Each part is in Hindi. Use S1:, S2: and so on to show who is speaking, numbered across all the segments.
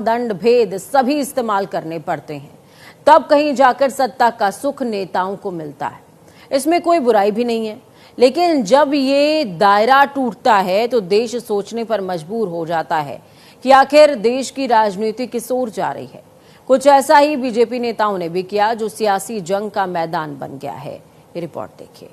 S1: दंड भेद सभी इस्तेमाल करने पड़ते हैं, तब कहीं जाकर सत्ता का सुख नेताओं को मिलता है। इसमें कोई बुराई भी नहीं है, लेकिन जब ये दायरा टूटता है तो देश सोचने पर मजबूर हो जाता है कि आखिर देश की राजनीति किस ओर जा रही है। कुछ ऐसा ही बीजेपी नेताओं ने भी किया, जो सियासी जंग का मैदान बन गया है। ये रिपोर्ट देखिए।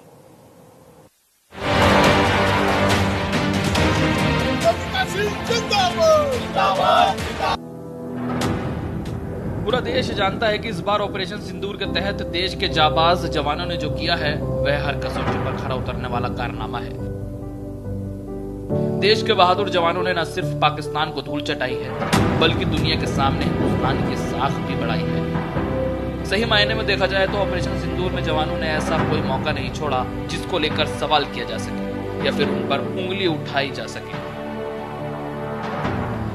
S2: पूरा देश जानता है कि इस बार ऑपरेशन सिंदूर के तहत देश के जाबाज जवानों ने जो किया है वह हर कसौटी पर खरा उतरने वाला कारनामा है। देश के बहादुर जवानों ने न सिर्फ पाकिस्तान को धूल चटाई है, बल्कि दुनिया के सामने हिंदुस्तान की साख भी बढ़ाई है। सही मायने में देखा जाए तो ऑपरेशन सिंदूर में जवानों ने ऐसा कोई मौका नहीं छोड़ा जिसको लेकर सवाल किया जा सके या फिर उन पर उंगली उठाई जा सके।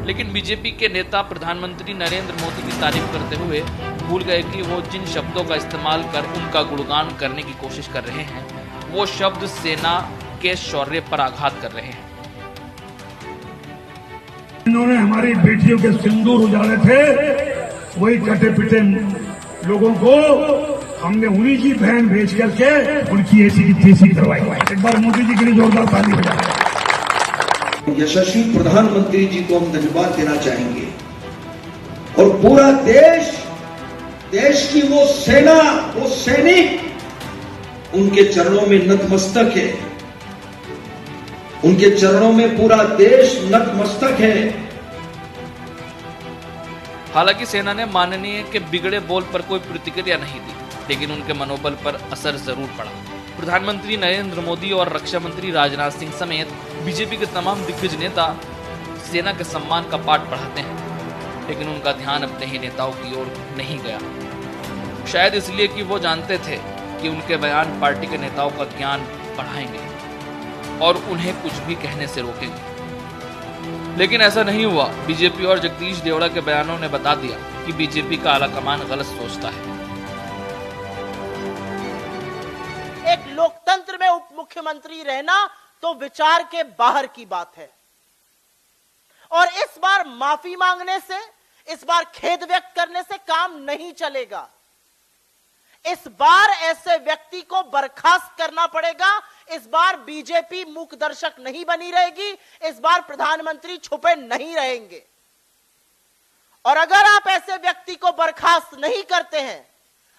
S2: लेकिन बीजेपी के नेता प्रधानमंत्री नरेंद्र मोदी की तारीफ करते हुए भूल गए कि वो जिन शब्दों का इस्तेमाल कर उनका गुणगान करने की कोशिश कर रहे हैं, वो शब्द सेना के शौर्य पर आघात कर रहे हैं।
S3: इन्होंने हमारी बेटियों के सिंदूर उजाड़े थे, वही कटे पिटे लोगों को हमने उन्हीं की बहन भेज करके उनकी ऐसी की तैसी करवाई। एक बार मोदी जी के लिए जोरदार ताली बजाएं।
S4: यशस्वी प्रधानमंत्री जी को हम धन्यवाद देना चाहेंगे और पूरा देश की वो सेना, वो सैनिक उनके चरणों में नतमस्तक है। उनके चरणों में पूरा देश नतमस्तक है।
S2: हालांकि सेना ने माननीय के बिगड़े बोल पर कोई प्रतिक्रिया नहीं दी, लेकिन उनके मनोबल पर असर जरूर पड़ा। प्रधानमंत्री नरेंद्र मोदी और रक्षा मंत्री राजनाथ सिंह समेत बीजेपी के तमाम दिग्गज नेता सेना के सम्मान का पाठ पढ़ाते हैं, लेकिन उनका ध्यान अपने ही नेताओं की ओर नहीं गया। शायद इसलिए कि वो जानते थे कि उनके बयान पार्टी के नेताओं का ज्ञान बढ़ाएंगे और उन्हें कुछ भी कहने से रोकेंगे। लेकिन ऐसा नहीं हुआ। बीजेपी और जगदीश देवड़ा के बयानों ने बता दिया कि बीजेपी का आलाकमान गलत सोचता है।
S5: एक लोकतंत्र में उप मुख्यमंत्री रहना तो विचार के बाहर की बात है, और इस बार माफी मांगने से, इस बार खेद व्यक्त करने से काम नहीं चलेगा। इस बार ऐसे व्यक्ति को बर्खास्त करना पड़ेगा। इस बार बीजेपी मूक दर्शक नहीं बनी रहेगी। इस बार प्रधानमंत्री छुपे नहीं रहेंगे। और अगर आप ऐसे व्यक्ति को बर्खास्त नहीं करते हैं,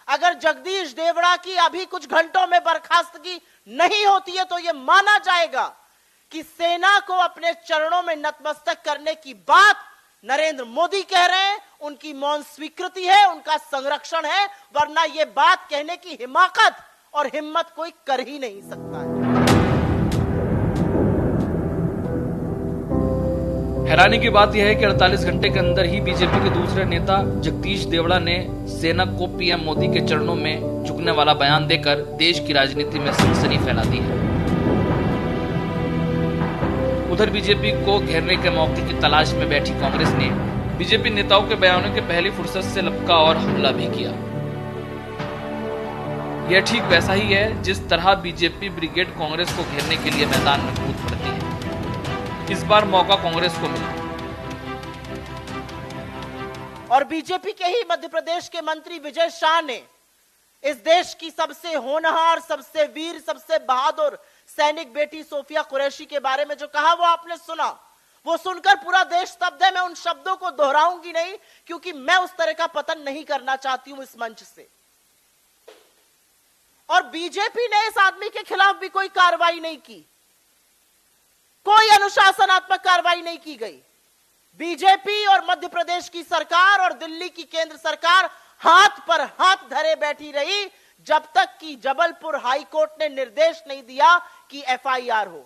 S5: अगर जगदीश देवड़ा की अभी कुछ घंटों में बर्खास्तगी नहीं होती है, तो यह माना जाएगा कि सेना को अपने चरणों में नतमस्तक करने की बात नरेंद्र मोदी कह रहे हैं। उनकी मौन स्वीकृति है, उनका संरक्षण है, वरना यह बात कहने की हिमाकत और हिम्मत कोई कर ही नहीं सकता है।
S2: हैरानी की बात यह है कि 48 घंटे के अंदर ही बीजेपी के दूसरे नेता जगदीश देवड़ा ने सेना को पीएम मोदी के चरणों में झुकने वाला बयान देकर देश की राजनीति में सनसनी फैला दी है। उधर बीजेपी को घेरने के मौके की तलाश में बैठी कांग्रेस ने बीजेपी नेताओं के बयानों के पहली फुर्सत से लपका और हमला भी किया। यह ठीक वैसा ही है जिस तरह बीजेपी ब्रिगेड कांग्रेस को घेरने के लिए मैदान में कूद पड़ती है। इस बार मौका कांग्रेस को मिला
S5: और बीजेपी के ही मध्य प्रदेश के मंत्री विजय शाह ने इस देश की सबसे होनहार, सबसे वीर, सबसे बहादुर सैनिक बेटी सोफिया कुरैशी के बारे में जो कहा वो आपने सुना। वो सुनकर पूरा देश स्तब्ध है। मैं उन शब्दों को दोहराऊंगी नहीं, क्योंकि मैं उस तरह का पतन नहीं करना चाहती हूं इस मंच से। और बीजेपी ने इस आदमी के खिलाफ भी कोई कार्रवाई नहीं की, कोई अनुशासनात्मक कार्रवाई नहीं की गई। बीजेपी और मध्य प्रदेश की सरकार और दिल्ली की केंद्र सरकार हाथ पर हाथ धरे बैठी रही, जब तक कि जबलपुर हाईकोर्ट ने निर्देश नहीं दिया कि एफआईआर हो।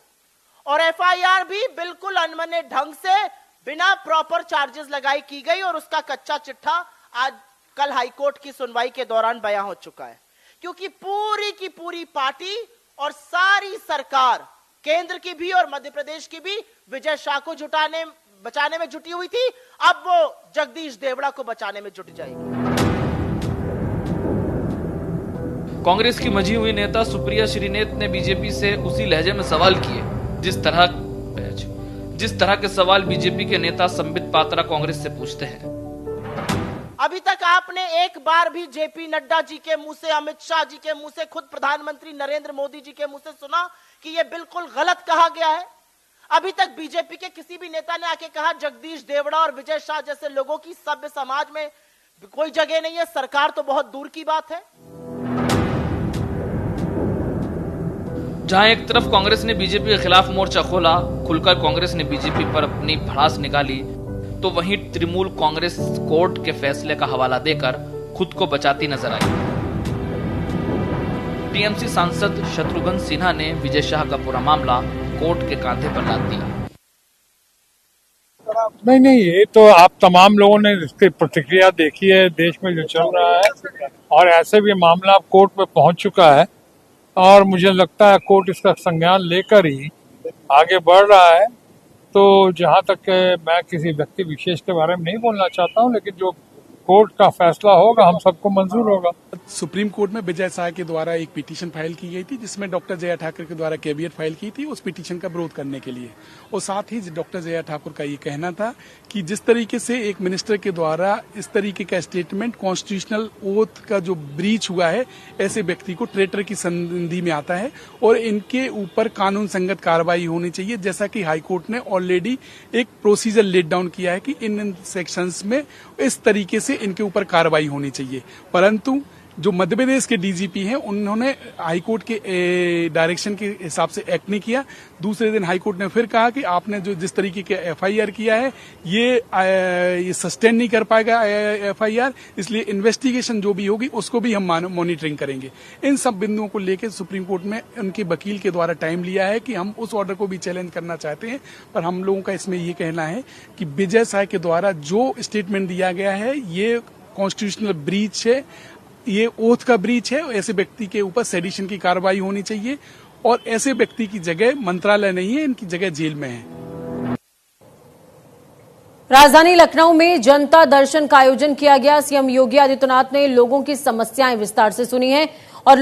S5: और एफआईआर भी बिल्कुल अनमने ढंग से बिना प्रॉपर चार्जेस लगाई की गई, और उसका कच्चा चिट्ठा आज कल हाईकोर्ट की सुनवाई के दौरान बयां हो चुका है। क्योंकि पूरी की पूरी पार्टी और सारी सरकार, केंद्र की भी और मध्य प्रदेश की भी, विजय शाह को बचाने में जुटी हुई थी। अब वो जगदीश देवड़ा को बचाने में जुट जाएगी।
S2: कांग्रेस की मजी हुई नेता सुप्रिया श्रीनेत ने बीजेपी से उसी लहजे में सवाल किए जिस तरह के सवाल बीजेपी के नेता संबित पात्रा कांग्रेस से पूछते हैं।
S5: अभी तक आपने एक बार भी जेपी नड्डा जी के मुंह से, अमित शाह जी के मुंह से, खुद प्रधानमंत्री नरेंद्र मोदी जी के मुंह से सुना कि यह बिल्कुल गलत कहा गया है? अभी तक बीजेपी के किसी भी नेता ने आके कहा जगदीश देवड़ा और विजय शाह जैसे लोगों की सभ्य समाज में कोई जगह नहीं है, सरकार तो बहुत दूर की बात है।
S2: जहां एक तरफ कांग्रेस ने बीजेपी के खिलाफ मोर्चा खोला, खुलकर कांग्रेस ने बीजेपी पर अपनी भड़ास निकाली, तो वहीं तृणमूल कांग्रेस कोर्ट के फैसले का हवाला देकर खुद को बचाती नजर आई। टीएमसी सांसद शत्रुघ्न सिन्हा ने विजय शाह का पूरा मामला कोर्ट के कांधे पर लाद दिया।
S6: नहीं, ये तो आप तमाम लोगों ने इसकी प्रतिक्रिया देखी है, देश में जो चल रहा है, और ऐसे भी मामला कोर्ट में पहुंच चुका है और मुझे लगता है कोर्ट इसका संज्ञान लेकर ही आगे बढ़ रहा है। तो जहां तक मैं किसी व्यक्ति विशेष के बारे में नहीं बोलना चाहता हूं, लेकिन जो कोर्ट का फैसला होगा हम सबको मंजूर होगा।
S7: सुप्रीम कोर्ट में विजय शाह के द्वारा एक पिटीशन फाइल की गई थी, जिसमें डॉक्टर जया ठाकुर के द्वारा कैवियट फाइल की थी उस पिटीशन का विरोध करने के लिए। और साथ ही डॉक्टर जया ठाकुर का ये कहना था कि जिस तरीके से एक मिनिस्टर के द्वारा इस तरीके का स्टेटमेंट कॉन्स्टिट्यूशनल ओथ का जो ब्रीच हुआ है, ऐसे व्यक्ति को ट्रेटर की संधि में आता है और इनके ऊपर कानून संगत कार्रवाई होनी चाहिए, जैसा कि हाईकोर्ट ने ऑलरेडी एक प्रोसीजर लेट डाउन किया है कि इन सेक्शंस में इस तरीके से इनके ऊपर कार्रवाई होनी चाहिए। परंतु जो मध्य प्रदेश के डीजीपी हैं, उन्होंने हाईकोर्ट के डायरेक्शन के हिसाब से एक्ट नहीं किया। दूसरे दिन हाईकोर्ट ने फिर कहा कि आपने जो जिस तरीके के एफआईआर किया है ये सस्टेन नहीं कर पाएगा एफआईआर, इसलिए इन्वेस्टिगेशन जो भी होगी उसको भी हम मॉनिटरिंग करेंगे। इन सब बिंदुओं को लेकर सुप्रीम कोर्ट में उनके वकील के द्वारा टाइम लिया है कि हम उस ऑर्डर को भी चैलेंज करना चाहते हैं। पर हम लोगों का इसमें ये कहना है कि विजय शाह के द्वारा जो स्टेटमेंट दिया गया है ये कॉन्स्टिट्यूशनल ब्रीच है, ये ओथ का ब्रीच है। ऐसे व्यक्ति के ऊपर सेडिशन की कार्रवाई होनी चाहिए और ऐसे व्यक्ति की जगह मंत्रालय नहीं है, इनकी जगह जेल में है।
S1: राजधानी लखनऊ में जनता दर्शन का आयोजन किया गया। सीएम योगी आदित्यनाथ ने लोगों की समस्याएं विस्तार से सुनी हैं और